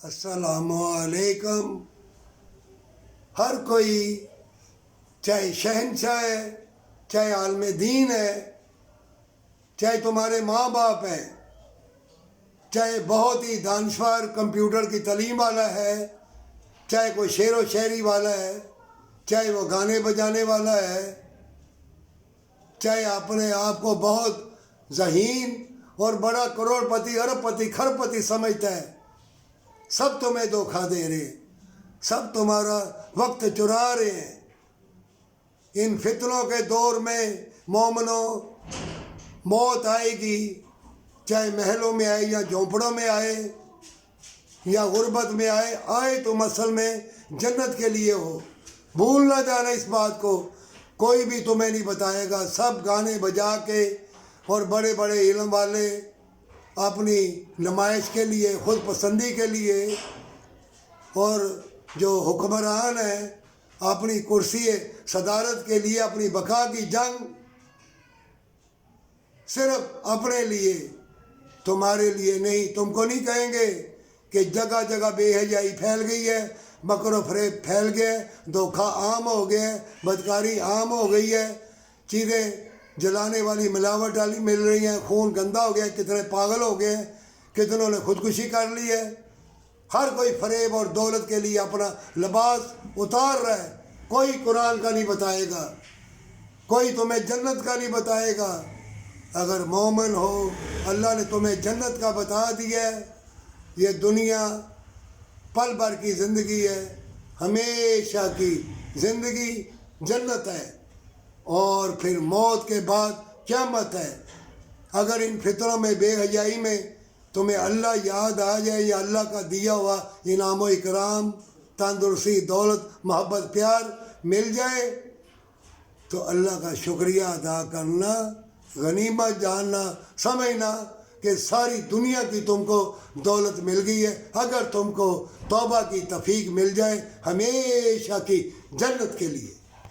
السلام علیکم۔ ہر کوئی چاہے شہنشاہ ہے، چاہے عالم دین ہے، چاہے تمہارے ماں باپ ہیں، چاہے بہت ہی دانشور کمپیوٹر کی تعلیم والا ہے، چاہے کوئی شعر و شاعری والا ہے، چاہے وہ گانے بجانے والا ہے، چاہے اپنے آپ کو بہت ذہین اور بڑا کروڑ پتی ارب پتی کھرب پتی سمجھتا ہے، سب تمہیں دھوکہ دے رہے ہیں، سب تمہارا وقت چرا رہے ہیں۔ ان فتنوں کے دور میں مومنوں، موت آئے گی، چاہے محلوں میں آئے یا جھونپڑوں میں آئے یا غربت میں آئے، آئے تم اصل میں جنت کے لیے ہو۔ بھول نہ جانا اس بات کو، کوئی بھی تمہیں نہیں بتائے گا، سب گانے بجا کے اور بڑے بڑے علم والے اپنی نمائش کے لیے، خود پسندی کے لیے، اور جو حکمران ہیں اپنی کرسی صدارت کے لیے، اپنی بقا کی جنگ، صرف اپنے لیے، تمہارے لیے نہیں۔ تم کو نہیں کہیں گے کہ جگہ جگہ بے حیائی پھیل گئی ہے، مکر و فریب پھیل گیا ہے، دھوکہ عام ہو گیا ہے، بدکاری عام ہو گئی ہے، چیزیں جلانے والی ملاوٹ والی مل رہی ہیں، خون گندا ہو گیا ہے، کتنے پاگل ہو گئے ہیں، کتنوں نے خودکشی کر لی ہے۔ ہر کوئی فریب اور دولت کے لیے اپنا لباس اتار رہا ہے۔ کوئی قرآن کا نہیں بتائے گا، کوئی تمہیں جنت کا نہیں بتائے گا۔ اگر مومن ہو، اللہ نے تمہیں جنت کا بتا دیا ہے۔ یہ دنیا پل بھر کی زندگی ہے، ہمیشہ کی زندگی جنت ہے، اور پھر موت کے بعد قیامت ہے۔ اگر ان فطروں میں، بے حیائی میں تمہیں اللہ یاد آ جائے، یا اللہ کا دیا ہوا انعام و اکرام، تندرستی، دولت، محبت، پیار مل جائے، تو اللہ کا شکریہ ادا کرنا، غنیمت جاننا، سمجھنا کہ ساری دنیا کی تم کو دولت مل گئی ہے، اگر تم کو توبہ کی توفیق مل جائے ہمیشہ کی جنت کے لیے۔